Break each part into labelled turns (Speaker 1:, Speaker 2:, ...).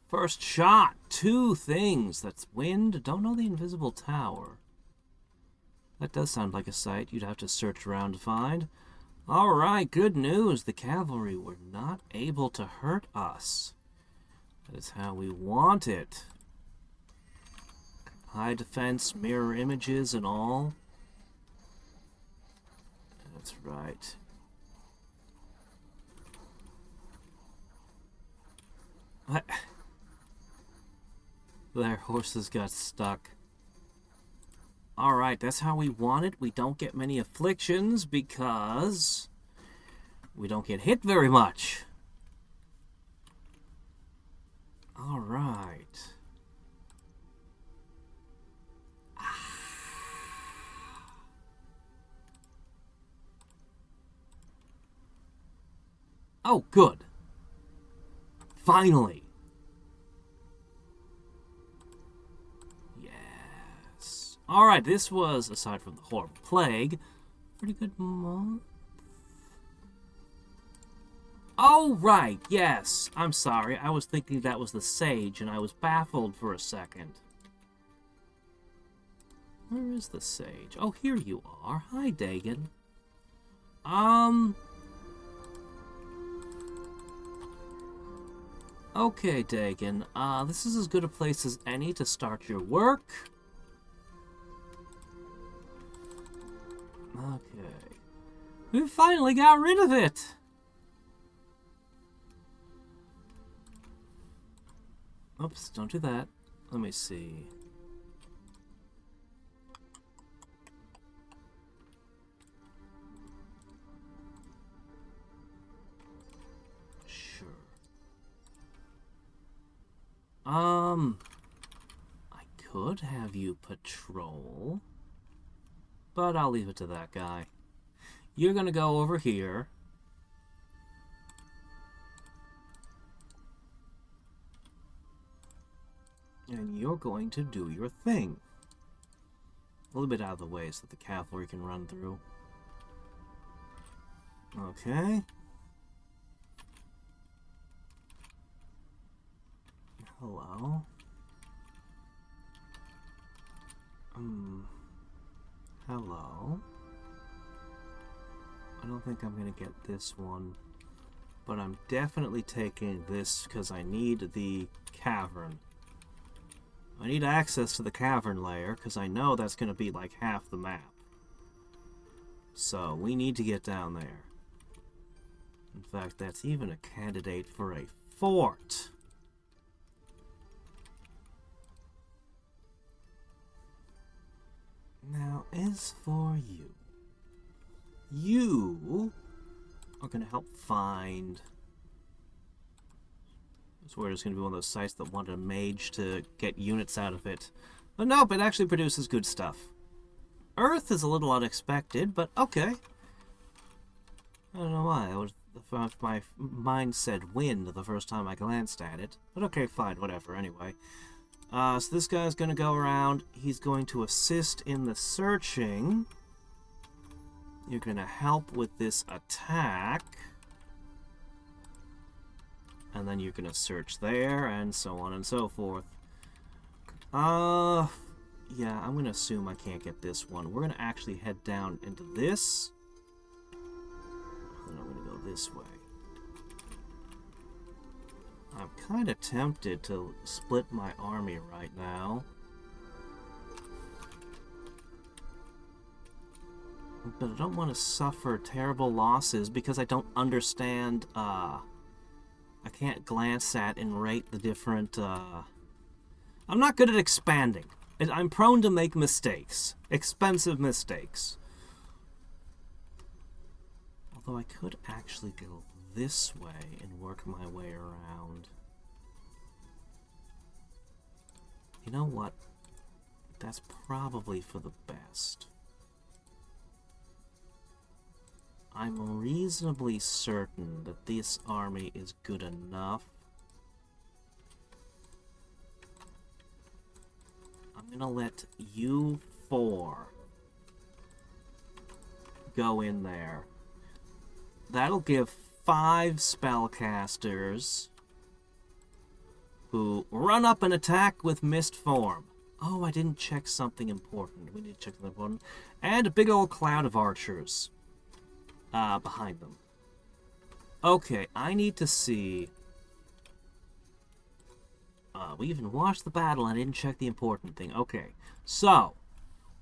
Speaker 1: First shot. 2 things. That's wind. Don't know the invisible tower. That does sound like a site you'd have to search around to find. Alright, good news. The cavalry were not able to hurt us. That is how we want it. High defense, mirror images and all. That's right. What? Their horses got stuck. Alright, that's how we want it. We don't get many afflictions because we don't get hit very much. Alright. Oh, good. Finally. Yes. Alright, this was, aside from the horrible plague, pretty good month. Oh, right, yes. I'm sorry. I was thinking that was the sage, and I was baffled for a second. Where is the sage? Oh, here you are. Hi, Dagon. Okay, Dagon. This is as good a place as any to start your work. Okay. We finally got rid of it! Oops, don't do that. Let me see. Sure. I could have you patrol, but I'll leave it to that guy. You're gonna go over here. And you're going to do your thing. A little bit out of the way so that the cavalry can run through. Okay. Hello. Hello. I don't think I'm gonna get this one, but I'm definitely taking this because I need the cavern. I need access to the cavern layer because I know that's gonna be like half the map. So we need to get down there. In fact, that's even a candidate for a fort. Now, as for you, you are going to help find... I swear it's going to be one of those sites that want a mage to get units out of it. But nope, it actually produces good stuff. Earth is a little unexpected, but okay. I don't know why. My mind said wind the first time I glanced at it. But okay, fine, whatever, anyway. So this guy's going to go around. He's going to assist in the searching. You're going to help with this attack. And then you're going to search there, and so on and so forth. Yeah, I'm going to assume I can't get this one. We're going to actually head down into this. Then I'm going to go this way. I'm kind of tempted to split my army right now. But I don't want to suffer terrible losses because I don't understand, I can't glance at and rate the different, I'm not good at expanding. I'm prone to make mistakes. Expensive mistakes. Although I could actually go this way and work my way around. You know what? That's probably for the best. I'm reasonably certain that this army is good enough. I'm gonna let you 4 go in there. That'll give 5 spellcasters who run up and attack with mist form. Oh, I didn't check something important. We need to check something important. And a big old cloud of archers behind them. Okay, I need to see... we even watched the battle and I didn't check the important thing. Okay, so,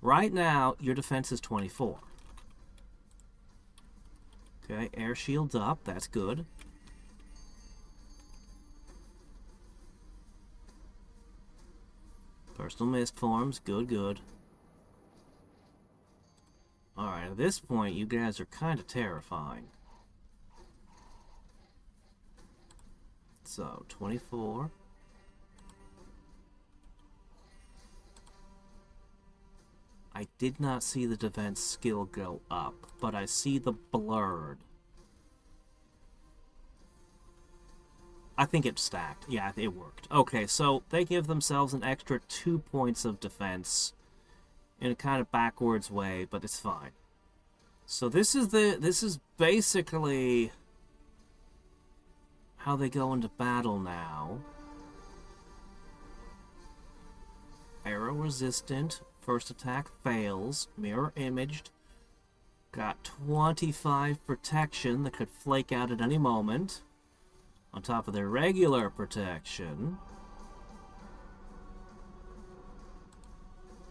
Speaker 1: right now, your defense is 24. Okay, air shield's up. That's good. Personal mist forms. Good, good. Alright, at this point, you guys are kind of terrifying. So, 24. I did not see the defense skill go up, but I see the blurred. I think it stacked. Yeah, it worked. Okay, so they give themselves an extra 2 points of defense in a kind of backwards way, but it's fine. So this is basically how they go into battle now. Arrow resistant. First attack fails. Mirror imaged. Got 25 protection that could flake out at any moment. On top of their regular protection.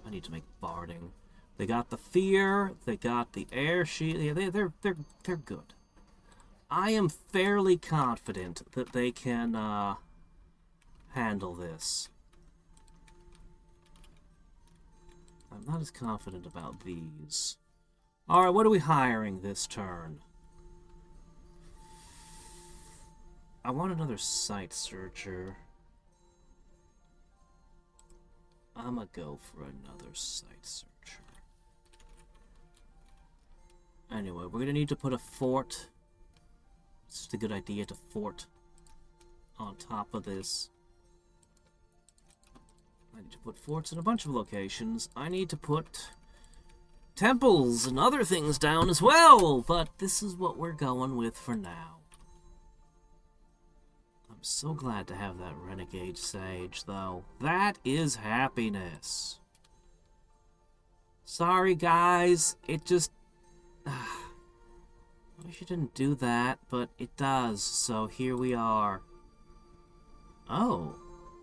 Speaker 1: I need to make barding. They got the fear. They got the air shield. Yeah, they're good. I am fairly confident that they can handle this. I'm not as confident about these. Alright, what are we hiring this turn? I want another site searcher. I'ma go for another site searcher. Anyway, we're gonna need to put a fort. It's just a good idea to fort on top of this. I need to put forts in a bunch of locations. I need to put temples and other things down as well, but this is what we're going with for now. I'm so glad to have that Renegade Sage, though. That is happiness. Sorry, guys. It just... I wish you didn't do that, but it does, so here we are. Oh.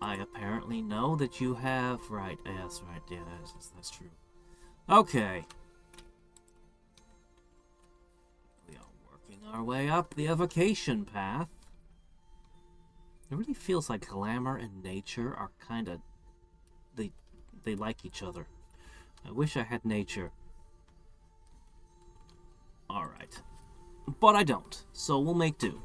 Speaker 1: I apparently know that you have... Right, yes, right, yeah, that's true. Okay. We are working our way up the evocation path. It really feels like glamour and nature are kind of... They like each other. I wish I had nature. Alright. But I don't, so we'll make do.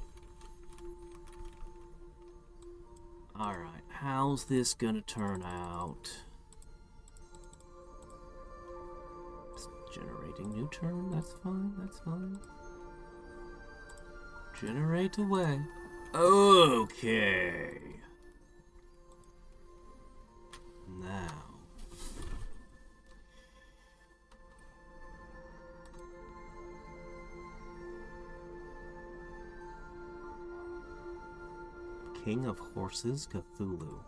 Speaker 1: Alright. How's this gonna turn out? It's generating new turn, that's fine, that's fine. Generate away. Okay. Now. King of Horses, Cthulhu.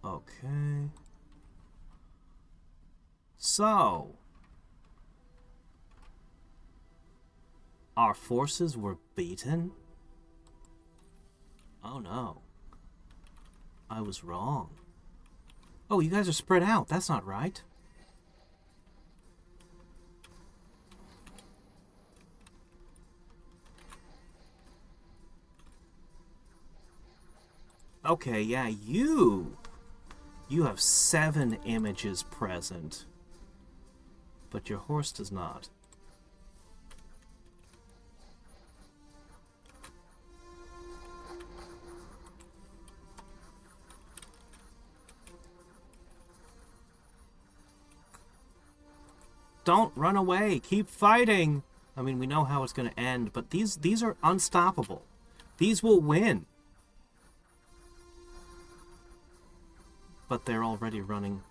Speaker 1: Okay. So, our forces were beaten? Oh no. I was wrong. Oh, you guys are spread out. That's not right. Okay, yeah, you have 7 images present, but your horse does not. Don't run away. Keep fighting. I mean, we know how it's going to end, but these are unstoppable. These will win. But they're already running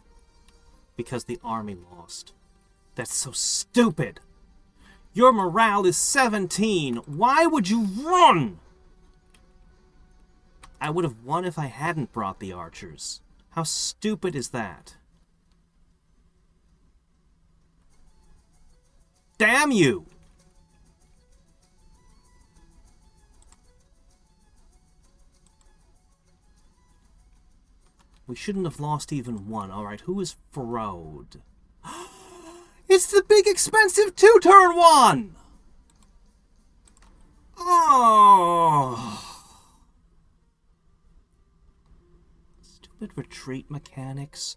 Speaker 1: because the army lost. That's so stupid. Your morale is 17. Why would you run? I would have won if I hadn't brought the archers. How stupid is that? Damn you! We shouldn't have lost even one. Alright, who is Frode? It's the big expensive two-turn one! Oh! Stupid retreat mechanics.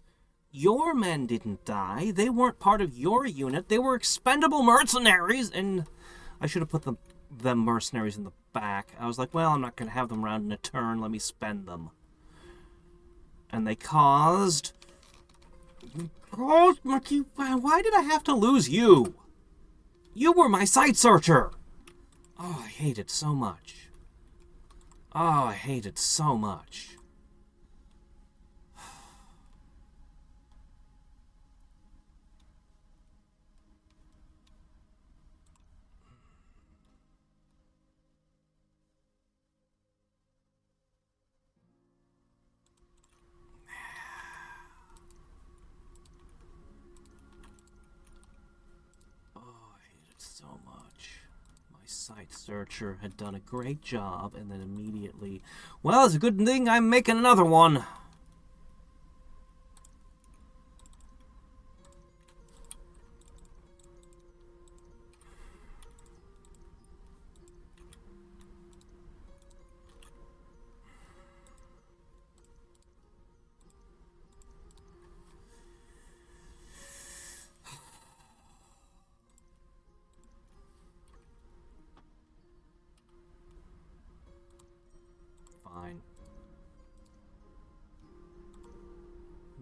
Speaker 1: Your men didn't die. They weren't part of your unit. They were expendable mercenaries, and I should have put them mercenaries in the back. I was like, well, I'm not going to have them round in a turn. Let me spend them. And they caused... Why did I have to lose you? You were my site searcher. Oh, I hate it so much. Oh, I hate it so much. So much. My site searcher had done a great job, and then immediately, well, it's a good thing I'm making another one.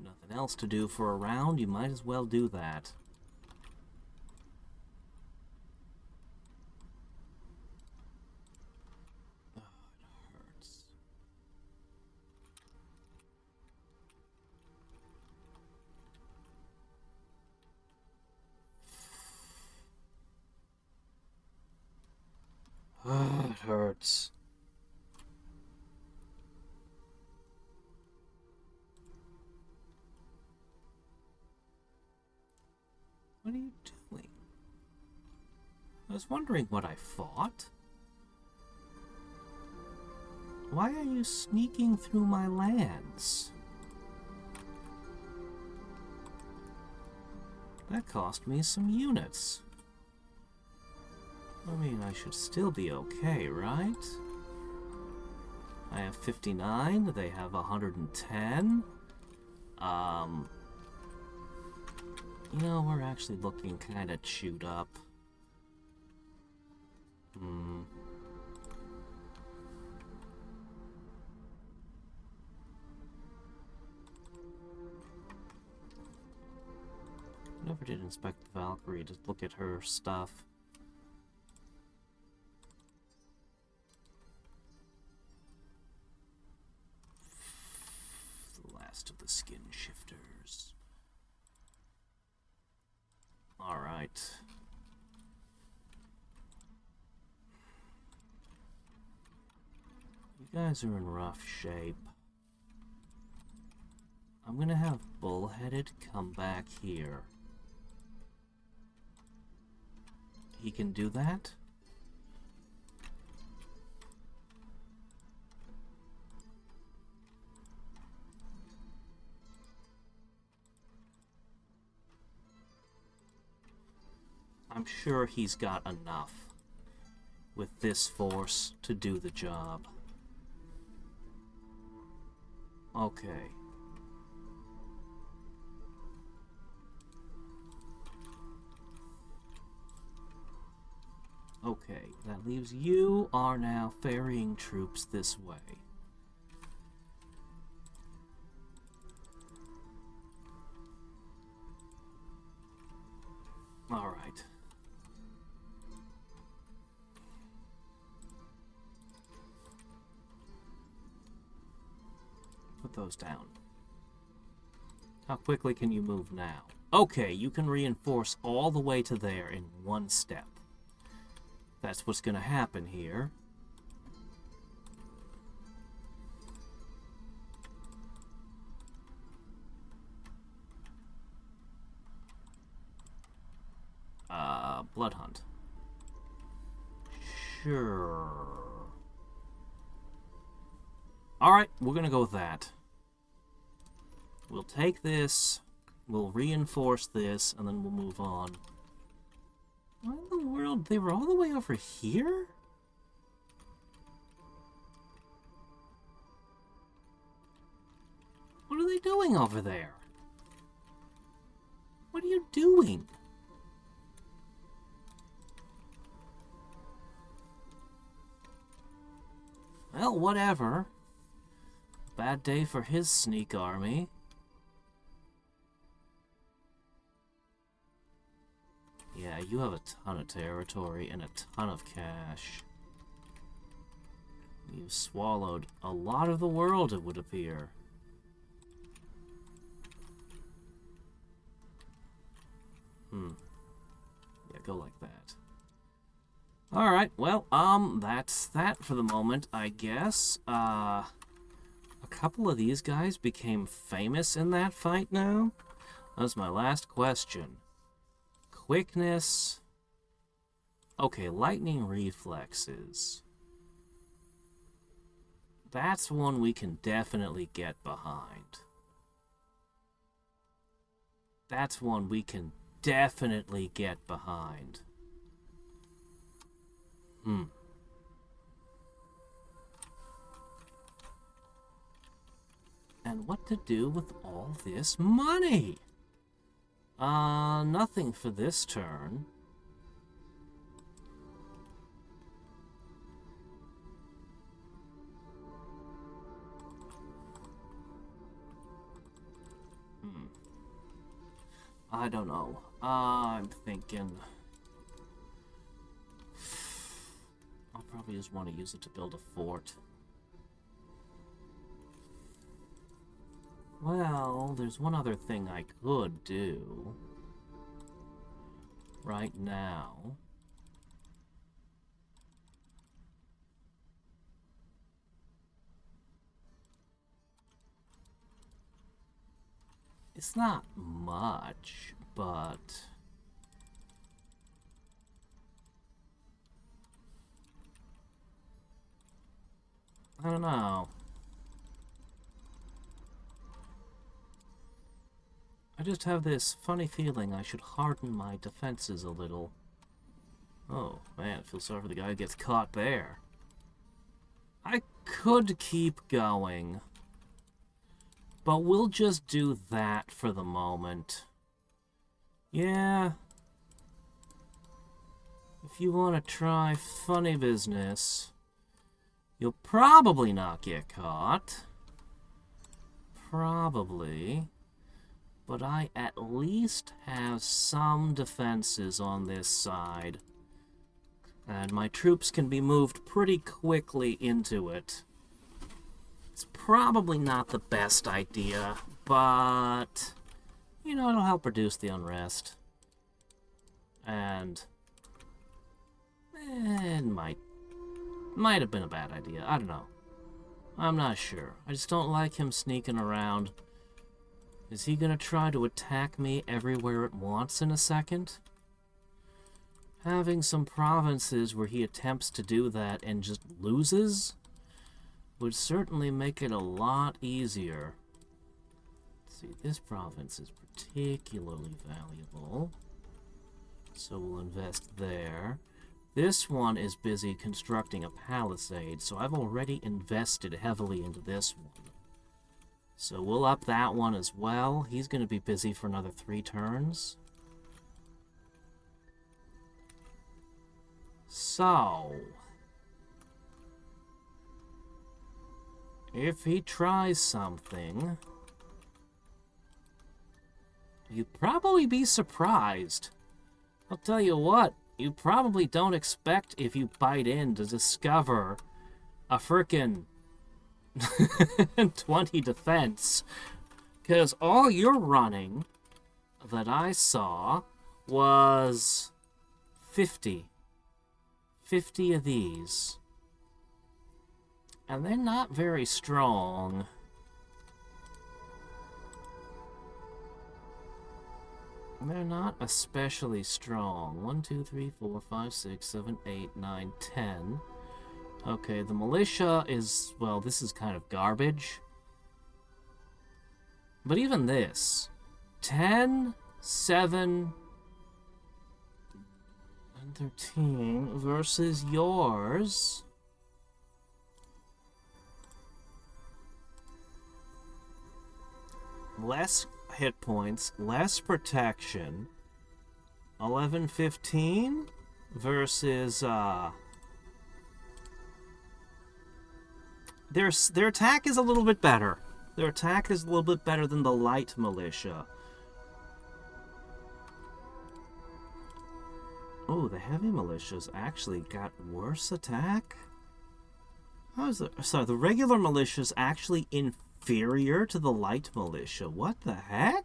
Speaker 1: Nothing else to do for a round, you might as well do that. Oh, it hurts. Oh, it hurts. What are you doing? I was wondering what I fought. Why are you sneaking through my lands? That cost me some units. I mean, I should still be okay, right? I have 59, they have 110. You know, we're actually looking kind of chewed up. Never did inspect the Valkyrie to look at her stuff. The last of the skin shifters. Alright. You guys are in rough shape. I'm gonna have Bullheaded come back here. He can do that? I'm sure he's got enough with this force to do the job. Okay. Okay, that leaves you are now ferrying troops this way. All right. Put those down. How quickly can you move now? Okay, you can reinforce all the way to there in one step. That's what's gonna happen here. Blood hunt. Sure. Alright, we're gonna go with that. We'll take this, we'll reinforce this, and then we'll move on. What in the world? They were all the way over here? What are they doing over there? What are you doing? Well, whatever. Bad day for his sneak army. Yeah, you have a ton of territory and a ton of cash. You've swallowed a lot of the world, it would appear. Yeah, go like that. Alright, well, that's that for the moment, I guess. A couple of these guys became famous in that fight now? That was my last question. Quickness. Okay, lightning reflexes. That's one we can definitely get behind. That's one we can definitely get behind. And what to do with all this money? Nothing for this turn. I don't know. I'm thinking... I'll probably just want to use it to build a fort. Well, there's one other thing I could do. Right now. It's not much, but... I don't know. I just have this funny feeling I should harden my defenses a little. Oh, man, I feel sorry for the guy who gets caught there. I could keep going. But we'll just do that for the moment. Yeah. If you want to try funny business, you'll probably not get caught. Probably. But I at least have some defenses on this side. And my troops can be moved pretty quickly into it. It's probably not the best idea, but, you know, it'll help reduce the unrest. And it might have been a bad idea. I don't know. I'm not sure. I just don't like him sneaking around. Is he gonna try to attack me everywhere at once in a second? Having some provinces where he attempts to do that and just loses would certainly make it a lot easier. Let's see, this province is particularly valuable, so we'll invest there. This one is busy constructing a palisade, so I've already invested heavily into this one. So we'll up that one as well. He's going to be busy for another 3 turns. So, if he tries something, you'd probably be surprised. I'll tell you what, you probably don't expect, if you bite in, to discover a frickin' 20 defense. Because all you're running that I saw was 50. 50 of these. And they're not very strong. They're not especially strong. 1, 2, 3, 4, 5, 6, 7, 8, 9, 10. Okay, the militia is, well, this is kind of garbage. But even this, 10, 7, and 13 versus yours. Less hit points, less protection. 11, 15 versus, their attack is a little bit better. Their attack is a little bit better than the light militia. Oh, the heavy militia's actually got worse attack? How is it? Sorry, the regular militia's actually inferior to the light militia. What the heck?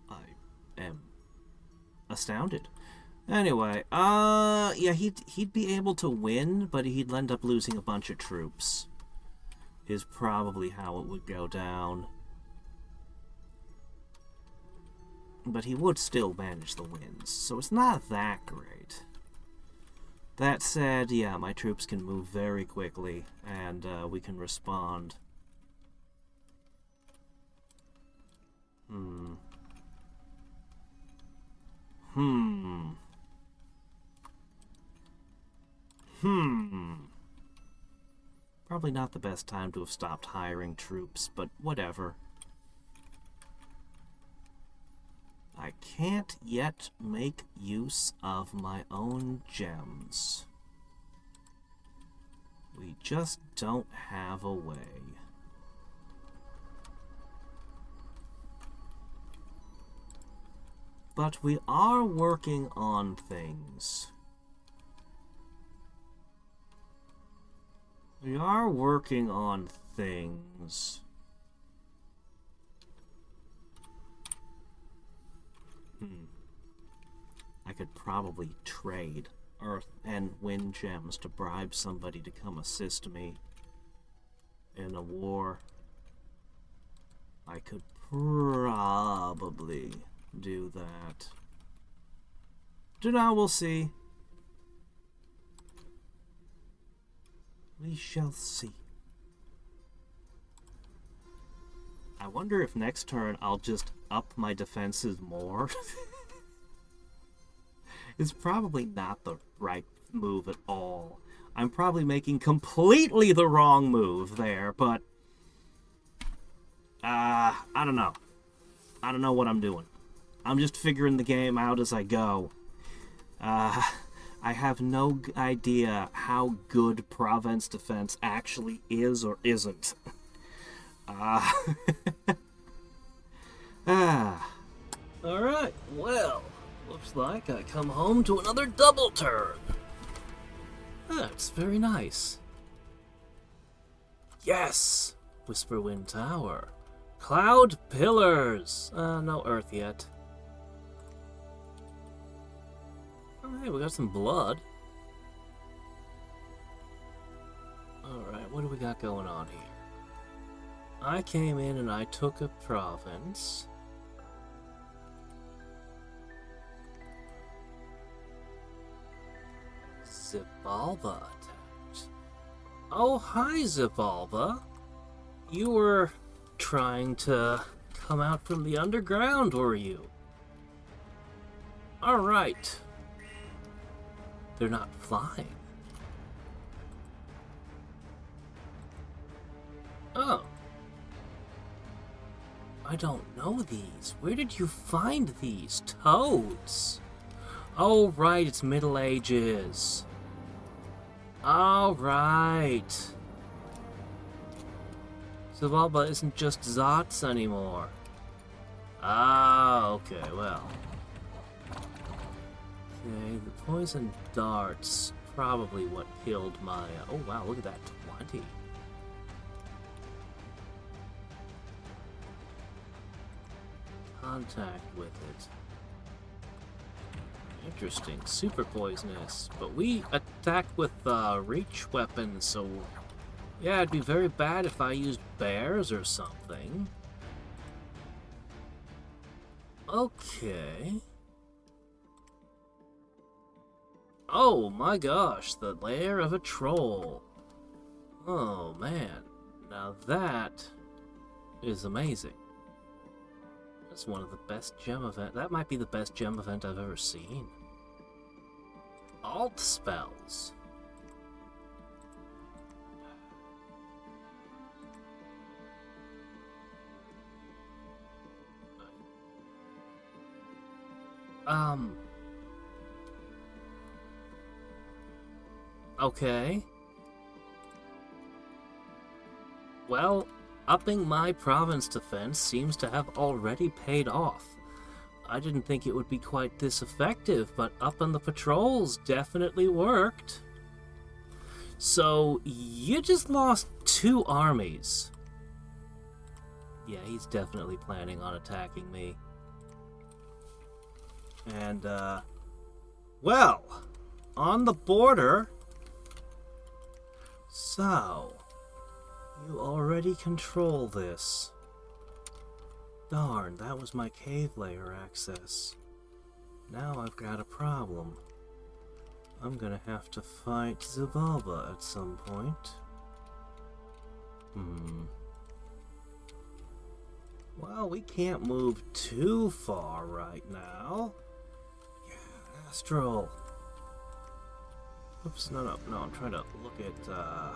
Speaker 1: I am astounded. Anyway, yeah, he'd be able to win, but he'd end up losing a bunch of troops. Is probably how it would go down. But he would still manage the wins, so it's not that great. That said, yeah, my troops can move very quickly, and we can respond. Probably not the best time to have stopped hiring troops, but whatever. I can't yet make use of my own gems. We just don't have a way. But we are working on things. We are working on things. I could probably trade Earth and Wind gems to bribe somebody to come assist me in a war. I could probably do that. Now we'll see. We shall see. I wonder if next turn I'll just up my defenses more. It's probably not the right move at all. I'm probably making completely the wrong move there, but I don't know. I don't know what I'm doing. I'm just figuring the game out as I go. I have no idea how good Province defense actually is or isn't. Alright, well, looks like I come home to another double turn. That's very nice. Yes! Whisperwind Tower. Cloud Pillars! No Earth yet. Oh, hey, we got some blood. Alright, what do we got going on here? I came in and I took a province. Zibalba attacked. Oh, hi, Zibalba. You were trying to come out from the underground, were you? Alright. They're not flying. Oh. I don't know these. Where did you find these? Toads? Oh, right, it's Middle Ages. All right. Zavalba isn't just Zots anymore. Ah, okay, well. Okay, the poison darts, probably what killed my... oh, wow, look at that, 20. Contact with it. Interesting. Super poisonous. But we attack with reach weapons, so yeah, it'd be very bad if I used bears or something. Okay. Oh my gosh, the lair of a troll. Oh man, now that is amazing. That's one of the best gem events. That might be the best gem event I've ever seen. Alt spells. Okay. Well, upping my province defense seems to have already paid off. I didn't think it would be quite this effective, but upping the patrols definitely worked. So, you just lost 2 armies. Yeah, he's definitely planning on attacking me. And, well, on the border. So, you already control this. Darn, that was my cave layer access. Now I've got a problem. I'm gonna have to fight Zabalba at some point. Well, we can't move too far right now. Yeah, Astral. Oops, no, I'm trying to look at, yeah.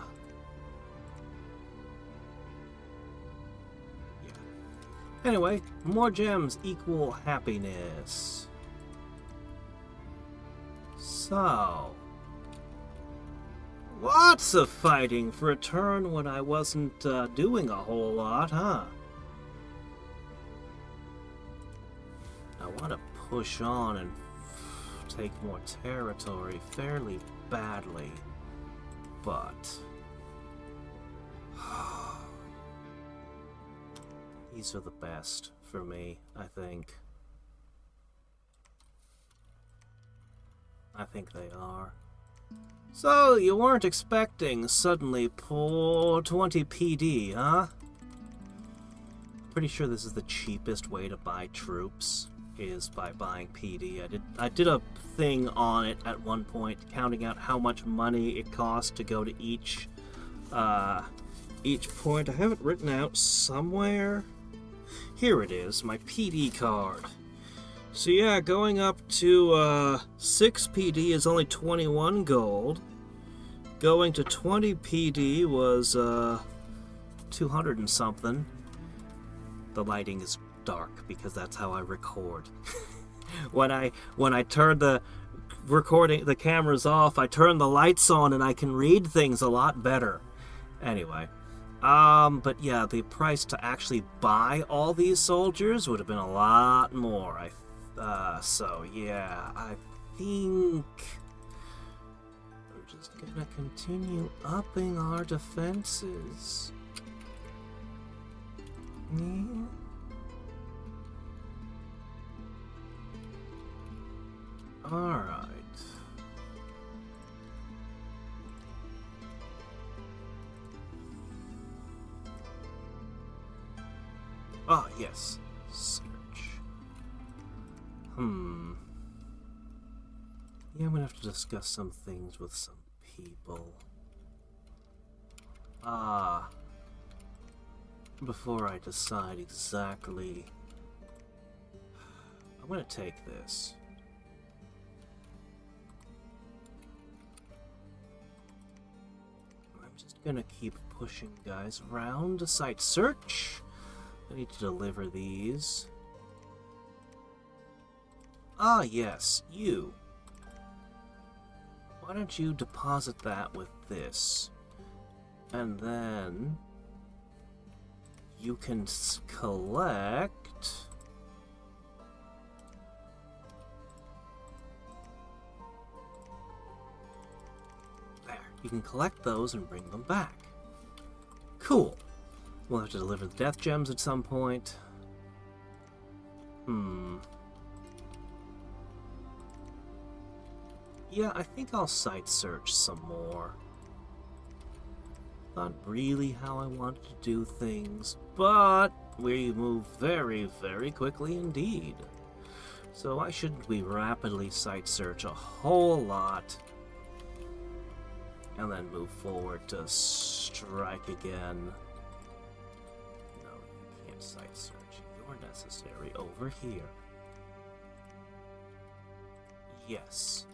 Speaker 1: Anyway, more gems equal happiness. So, lots of fighting for a turn when I wasn't doing a whole lot, huh? I want to push on and take more territory fairly badly, but these are the best for me, I think. I think they are. So, you weren't expecting suddenly pull 20 PD, huh? Pretty sure this is the cheapest way to buy troops, is by buying PD. I did a thing on it at one point, counting out how much money it costs to go to each point. I have it written out somewhere. Here it is, my PD card. So yeah, going up to 6 PD is only 21 gold. Going to 20 PD was 200 and something. The lighting is dark because that's how I record. when I turn the cameras off, I turn the lights on and I can read things a lot better. Anyway, but yeah, the price to actually buy all these soldiers would have been a lot more. So yeah, I think we're just gonna continue upping our defenses. Yeah. Alright. Ah, yes. Search. Yeah, I'm gonna have to discuss some things with some people. Before I decide exactly... I'm gonna take this. I'm just gonna keep pushing guys around to site search. I need to deliver these. Ah, yes, you. Why don't you deposit that with this? And then you can collect... There. You can collect those and bring them back. Cool. We'll have to deliver the death gems at some point. Yeah, I think I'll site search some more. Not really how I wanted to do things, but we move very, very quickly indeed. So why shouldn't we rapidly site search a whole lot and then move forward to strike again? No, you can't site search. You're necessary over here. Yes.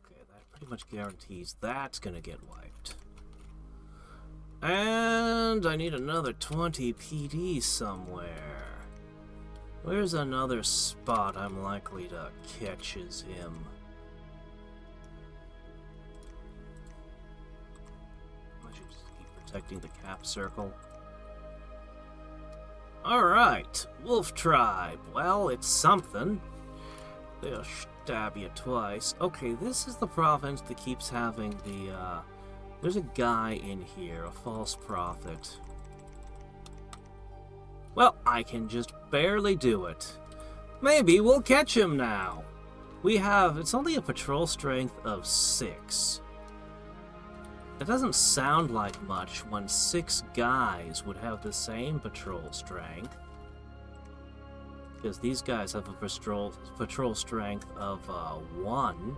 Speaker 1: Okay, that pretty much guarantees that's gonna get wiped. And I need another 20 PD somewhere. Where's another spot I'm likely to catch as him? I should just keep protecting the cap circle. Alright, Wolf Tribe. Well, it's something. They'll stab you twice. Okay, this is the province that keeps having the, there's a guy in here, a false prophet. Well, I can just barely do it. Maybe we'll catch him now. It's only a patrol strength of 6. It doesn't sound like much when 6 guys would have the same patrol strength. Because these guys have a patrol strength of 1.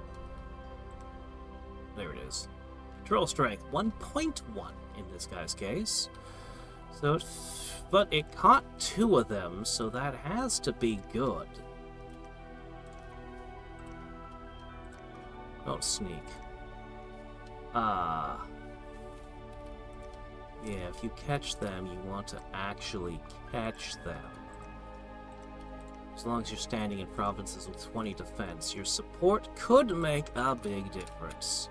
Speaker 1: There it is. Patrol strength 1.1 in this guy's case. So, but it caught 2 of them, so that has to be good. Don't sneak. Yeah, if you catch them, you want to actually catch them. As long as you're standing in provinces with 20 defense, your support could make a big difference.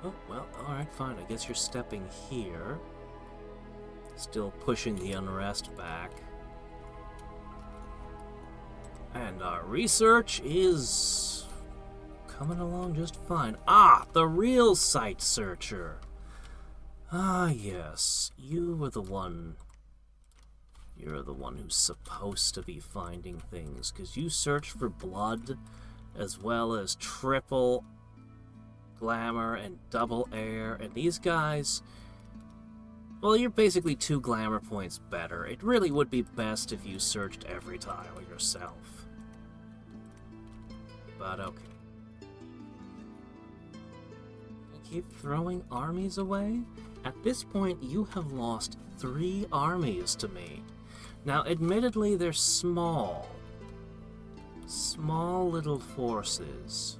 Speaker 1: Oh, well, alright, fine. I guess you're stepping here. Still pushing the unrest back. And our research is coming along just fine. Ah, the real site searcher. Ah, yes. You're the one who's supposed to be finding things, because you search for blood as well as triple glamour and double air, and these guys, well, you're basically 2 glamour points better. It really would be best if you searched every tile yourself. But okay. I keep throwing armies away? At this point, you have lost 3 armies to me. Now, admittedly, they're small. Small little forces.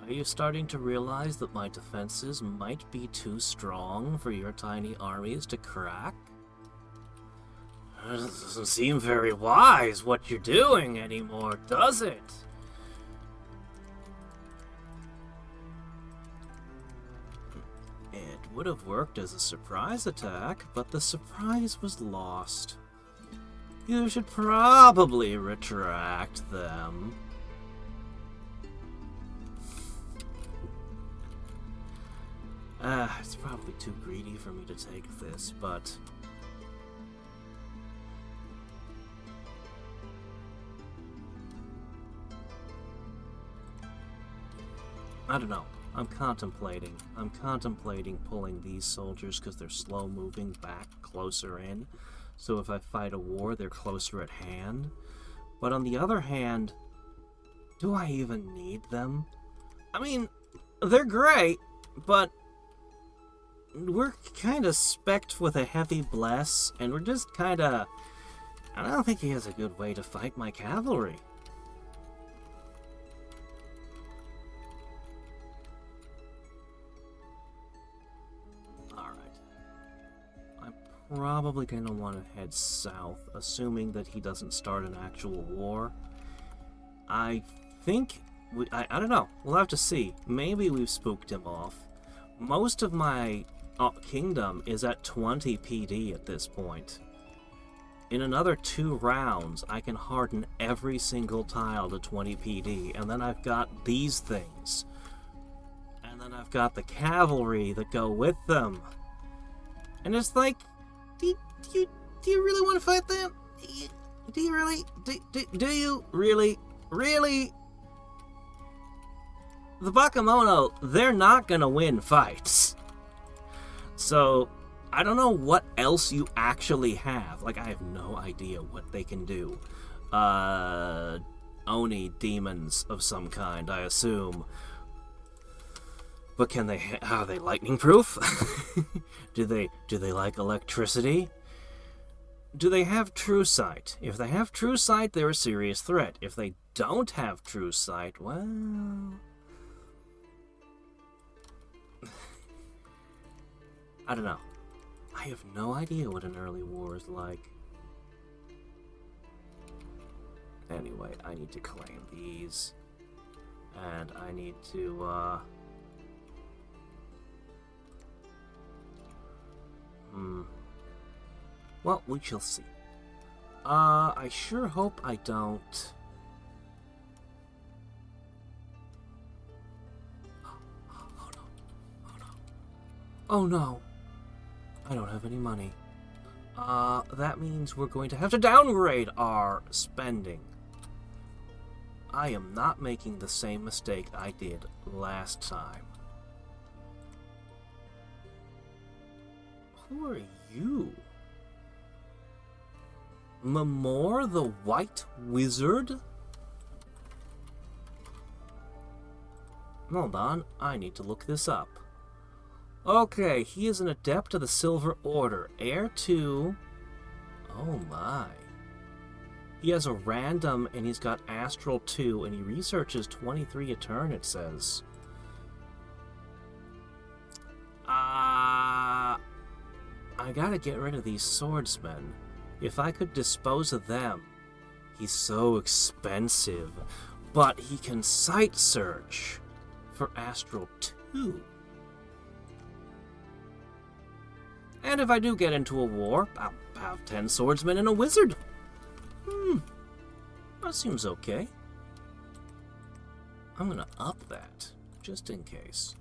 Speaker 1: Are you starting to realize that my defenses might be too strong for your tiny armies to crack? It doesn't seem very wise what you're doing anymore, does it? It would have worked as a surprise attack, but the surprise was lost. You should probably retract them. It's probably too greedy for me to take this, but I don't know. I'm contemplating pulling these soldiers because they're slow moving back closer in. So if I fight a war, they're closer at hand. But on the other hand, do I even need them? I mean, they're great, but we're kind of specced with a heavy bless, and we're just kind of... I don't think he has a good way to fight my cavalry. Alright. I'm probably going to want to head south, assuming that he doesn't start an actual war. I think... I don't know. We'll have to see. Maybe we've spooked him off. Most of my kingdom is at 20 PD at this point. In another 2 rounds, I can harden every single tile to 20 PD, and then I've got these things. And then I've got the cavalry that go with them. And it's like, do you really want to fight them? Do you really? Do you really? Really? The Bakemono, they're not gonna win fights. So, I don't know what else you actually have. Like, I have no idea what they can do. Oni demons of some kind, I assume. But can they? Are they lightning proof? Do they like electricity? Do they have true sight? If they have true sight, they're a serious threat. If they don't have true sight, well, I don't know. I have no idea what an early war is like. Anyway, I need to claim these. And I need to, Well, we shall see. I sure hope I don't... Oh no. Oh no. Oh no. I don't have any money. That means we're going to have to downgrade our spending. I am not making the same mistake I did last time. Who are you? Mamor the White Wizard? Hold on, I need to look this up. Okay, he is an adept of the Silver Order, heir to... Oh my. He has a random, and he's got Astral 2, and he researches 23 a turn, it says. I gotta get rid of these swordsmen. If I could dispose of them. He's so expensive. But he can sight search for Astral 2. And if I do get into a war, I'll have 10 swordsmen and a wizard. That seems okay. I'm gonna up that, just in case.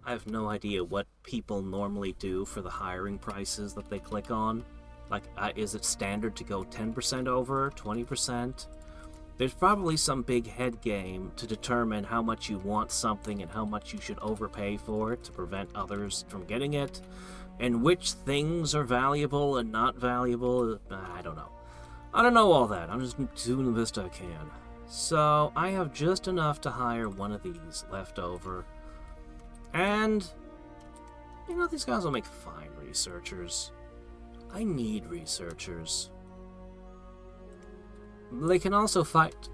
Speaker 1: I have no idea what people normally do for the hiring prices that they click on. Like, is it standard to go 10% over, 20%? There's probably some big head game to determine how much you want something and how much you should overpay for it to prevent others from getting it, and which things are valuable and not valuable. I don't know. I don't know all that. I'm just doing the best I can. So, I have just enough to hire one of these left over. And, you know, these guys will make fine researchers. I need researchers. They can also fight.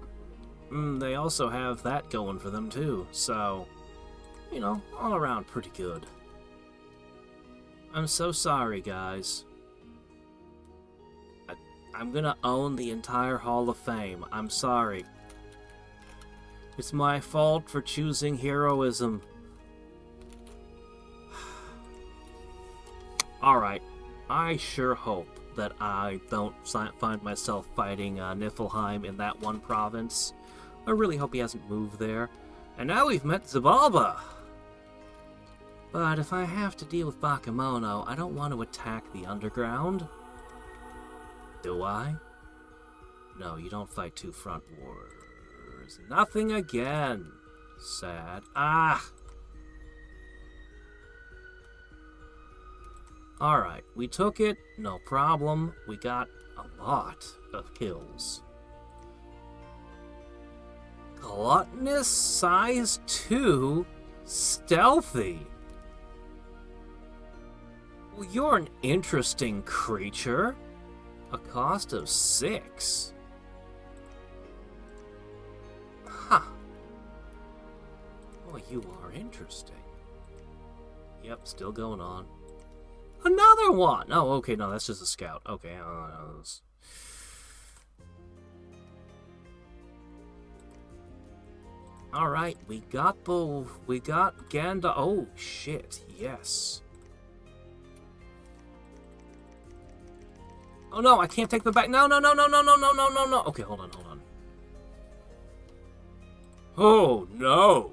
Speaker 1: They also have that going for them, too. So, you know, all around pretty good. I'm so sorry, guys. I'm gonna own the entire Hall of Fame. I'm sorry. It's my fault for choosing heroism. Alright, I sure hope that I don't find myself fighting Niflheim in that one province. I really hope he hasn't moved there. And now we've met Zabalba! But if I have to deal with Bakemono, I don't want to attack the underground. Do I? No, you don't fight two front wars. Nothing again. Sad. Alright, we took it, no problem. We got a lot of kills. Gluttonous, size 2, stealthy. Well, you're an interesting creature. A cost of 6. Huh. Well, you are interesting. Yep, still going on. Another one! Oh, okay, no, that's just a scout. Okay, Alright, we got Ganda. Oh, shit, yes. Oh no, I can't take them back. No. Okay, hold on. Oh, no.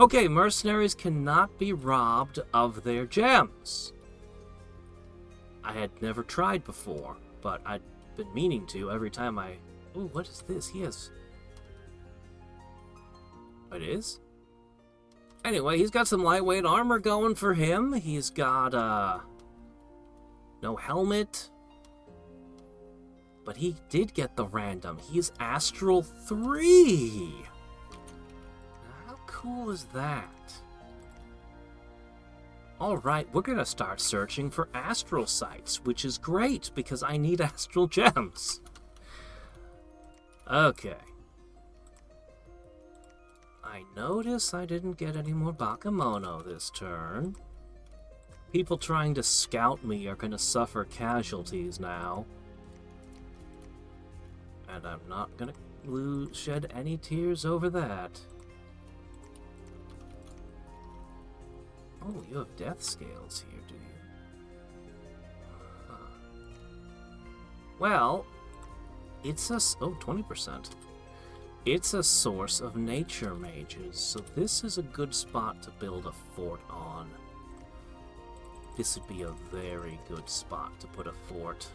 Speaker 1: Okay, mercenaries cannot be robbed of their gems. I had never tried before, but been meaning to every time I... Ooh, what is this? He has... It is? Anyway, he's got some lightweight armor going for him. He's got, no helmet. But he did get the random. He's Astral 3! How cool is that? Alright, we're gonna start searching for astral sites, which is great, because I need astral gems. Okay. I notice I didn't get any more Bakemono this turn. People trying to scout me are gonna suffer casualties now. And I'm not gonna shed any tears over that. Oh, you have death scales here, do you? Well, it's a... Oh, 20%. It's a source of nature mages, so this is a good spot to build a fort on. This would be a very good spot to put a fort.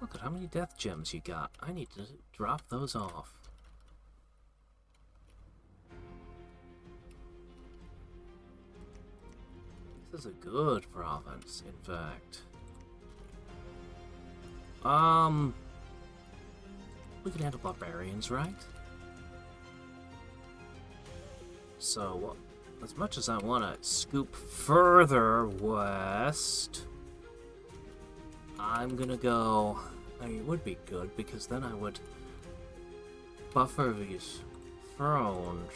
Speaker 1: Look at how many death gems you got. I need to drop those off. This is a good province, in fact. We can handle barbarians, right? So, as much as I want to scoop further west, I'm gonna go... I mean, it would be good, because then I would buffer these thrones.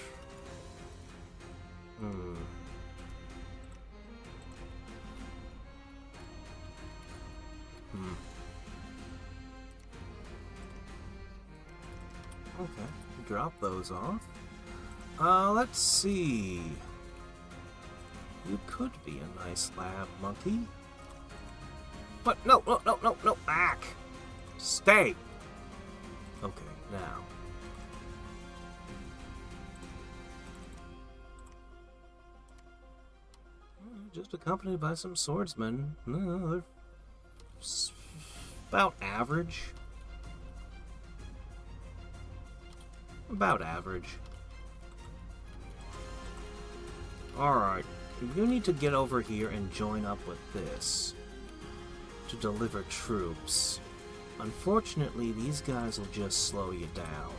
Speaker 1: Okay, drop those off. Let's see. You could be a nice lab monkey. What? No, no, no, no, no, back! Stay! Okay, now. Just accompanied by some swordsmen. No, they're about average. About average. Alright, you need to get over here and join up with this to deliver troops. Unfortunately, these guys will just slow you down.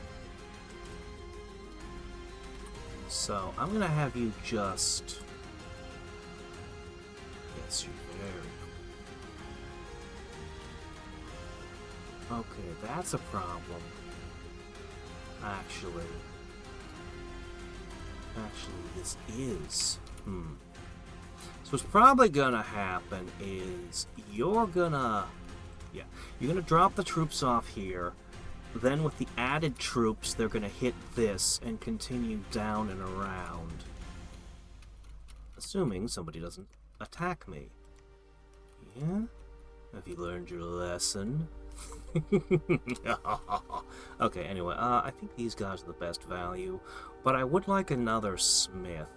Speaker 1: So, I'm gonna have you just... Yes, you're very... Okay, that's a problem. Actually, this is... So what's probably gonna happen is you're gonna drop the troops off here. Then with the added troops, they're gonna hit this and continue down and around. Assuming somebody doesn't attack me. Yeah? Have you learned your lesson? Okay, anyway, I think these guys are the best value, but I would like another smith.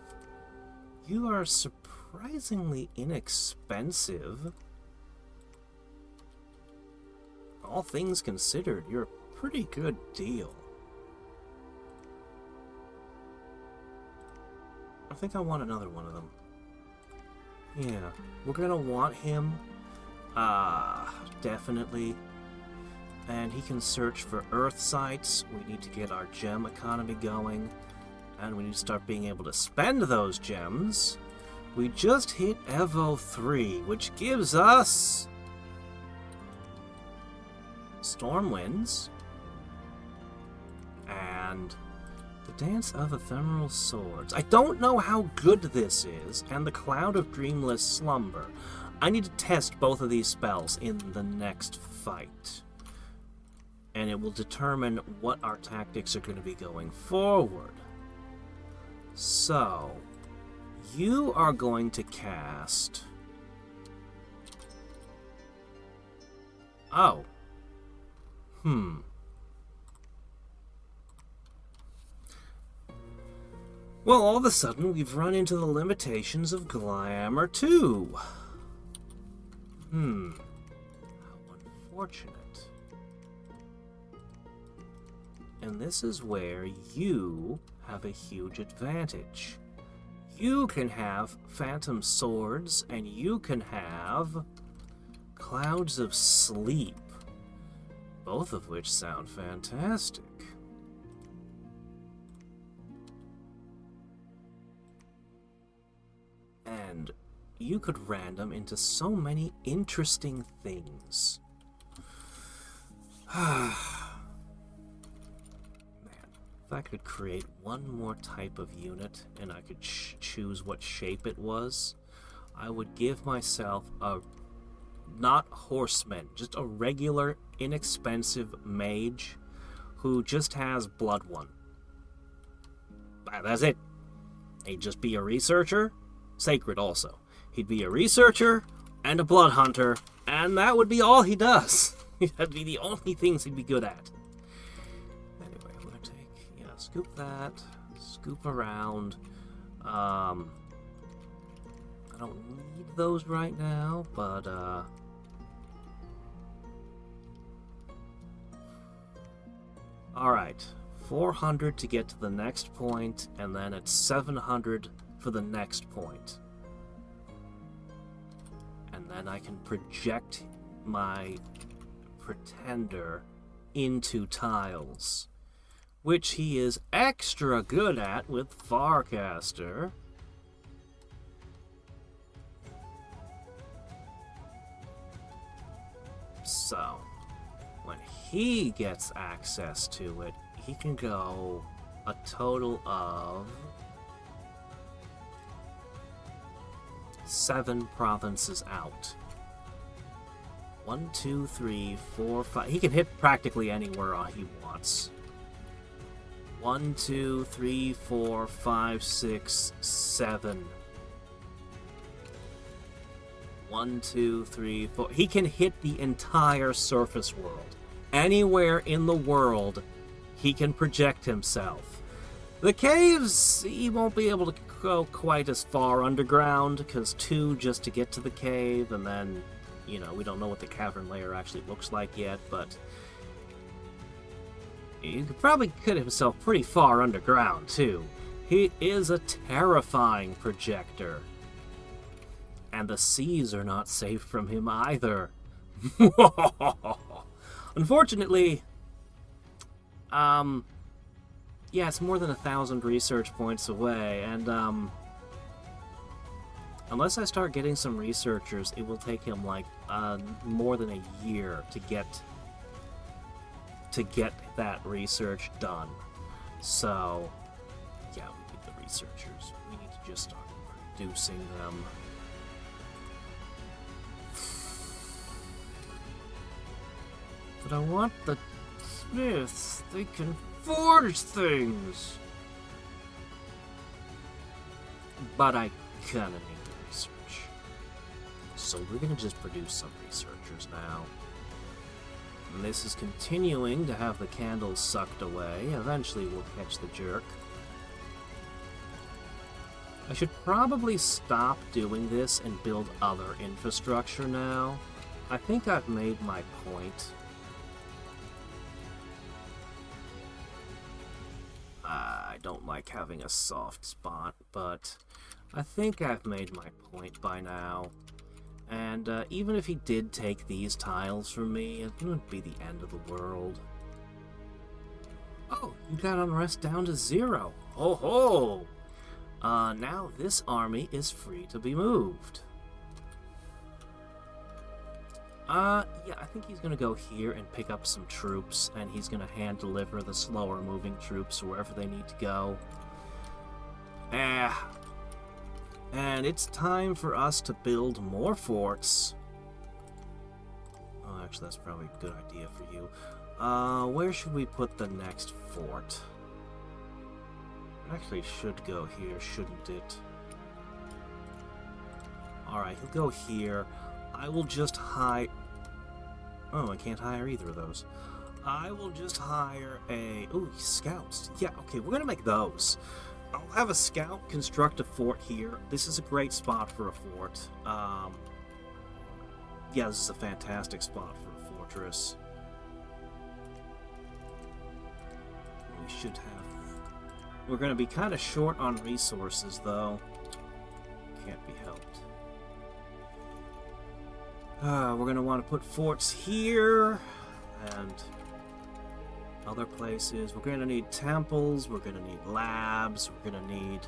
Speaker 1: You are surprisingly inexpensive. All things considered, you're a pretty good deal. I think I want another one of them. Yeah, we're gonna want him. Definitely. And he can search for earth sites. We need to get our gem economy going. And we need to start being able to spend those gems. We just hit Evo 3, which gives us... Storm Winds. And the Dance of Ephemeral Swords. I don't know how good this is. And the Cloud of Dreamless Slumber. I need to test both of these spells in the next fight. And it will determine what our tactics are going to be going forward. So, you are going to cast... Oh. Well, all of a sudden, we've run into the limitations of Glamour 2. How unfortunate. And this is where you have a huge advantage. You can have phantom swords, and you can have clouds of sleep. Both of which sound fantastic. And you could random into so many interesting things. Man, if I could create one more type of unit and I could choose what shape it was, I would give myself a not horseman, just a regular, inexpensive mage who just has blood one. That's it. He'd just be a researcher, sacred also. He'd be a researcher and a blood hunter, and that would be all he does. That'd be the only things he'd be good at. Anyway, I'm gonna take, scoop that, scoop around. I don't need those right now, but, alright, 400 to get to the next point, and then it's 700 for the next point. And then I can project my pretender into tiles, which he is extra good at with Farcaster. So, when he gets access to it, he can go a total of 7 provinces out. 1, 2, 3, 4, 5. He can hit practically anywhere he wants. 1, 2, 3, 4, 5, 6, 7. 1, 2, 3, 4. He can hit the entire surface world. Anywhere in the world, he can project himself. The caves, he won't be able to go quite as far underground, because 2 just to get to the cave, and then, we don't know what the cavern layer actually looks like yet, but he could probably get himself pretty far underground, too. He is a terrifying projector. And the seas are not safe from him either. Unfortunately, it's more than 1,000 research points away, and, unless I start getting some researchers, it will take him, more than a year to get that research done. So, we need the researchers. We need to just start producing them. But I want the smiths. They can forge things. But I kinda need the research. So we're gonna just produce some researchers now. And this is continuing to have the candles sucked away. Eventually we'll catch the jerk. I should probably stop doing this and build other infrastructure now. I think I've made my point. I don't like having a soft spot, but I think I've made my point by now. And even if he did take these tiles from me, it wouldn't be the end of the world. Oh, you got unrest down to 0. Oh ho! Now this army is free to be moved. I think he's gonna go here and pick up some troops, and he's gonna hand deliver the slower moving troops wherever they need to go. And it's time for us to build more forts. Oh, actually, that's probably a good idea for you. Where should we put the next fort? It actually should go here, shouldn't it? Alright, he'll go here. I will just hire... Oh, I can't hire either of those. I will just hire a... Ooh, scouts. Yeah, okay, we're gonna make those. I'll have a scout construct a fort here. This is a great spot for a fort. This is a fantastic spot for a fortress. We should have... We're going to be kind of short on resources, though. Can't be helped. We're going to want to put forts here and other places. We're going to need temples. We're going to need labs. We're going to need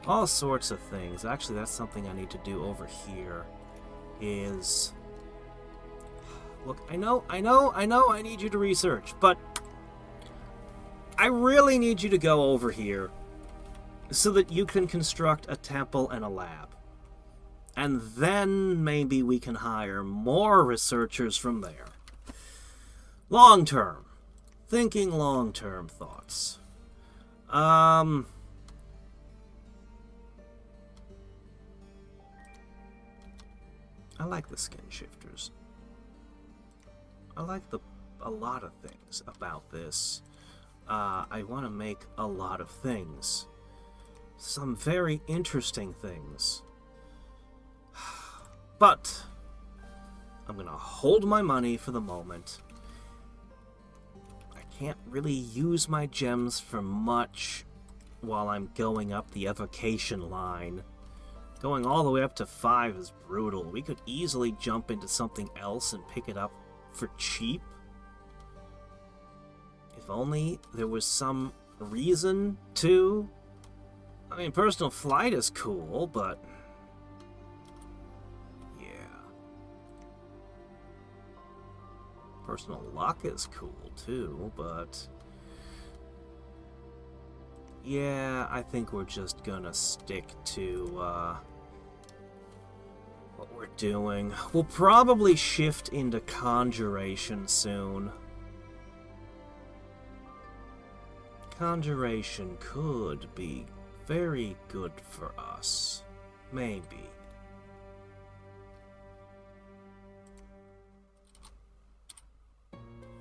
Speaker 1: all sorts of things. Actually, that's something I need to do over here. Is... Look, I know I need you to research, but I really need you to go over here so that you can construct a temple and a lab. And then maybe we can hire more researchers from there. Long term. Thinking long-term thoughts. I like the skin shifters. I like a lot of things about this. I want to make a lot of things. Some very interesting things. But I'm going to hold my money for the moment. I can't really use my gems for much while I'm going up the evocation line. Going all the way up to 5 is brutal. We could easily jump into something else and pick it up for cheap. If only there was some reason to. I mean, personal flight is cool, but... yeah. Personal luck is cool, too, but... yeah, I think we're just gonna stick to, what we're doing. We'll probably shift into Conjuration soon. Conjuration could be very good for us. Maybe.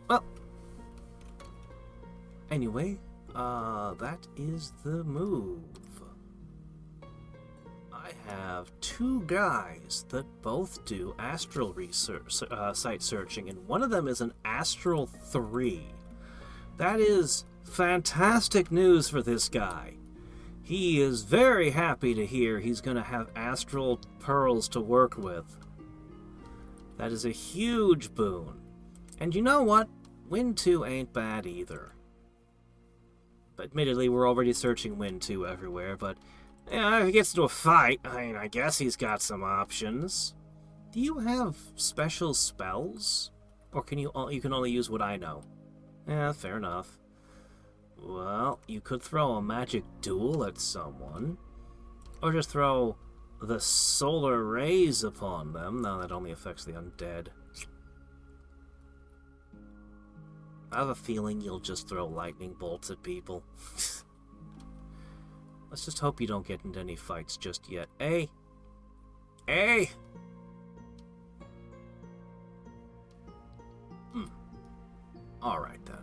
Speaker 1: Well. Anyway, that is the move. I have 2 guys that both do astral research, site searching, and one of them is an astral 3. That is fantastic news for this guy. He is very happy to hear he's going to have astral pearls to work with. That is a huge boon. And you know what? Win 2 ain't bad either. Admittedly, we're already searching Win 2 everywhere, but yeah, if he gets into a fight, I mean, I guess he's got some options. Do you have special spells? Or can you can only use what I know? Yeah, fair enough. Well, you could throw a magic duel at someone. Or just throw the solar rays upon them. No, that only affects the undead. I have a feeling you'll just throw lightning bolts at people. Let's just hope you don't get into any fights just yet. Hey! Hey! Alright then.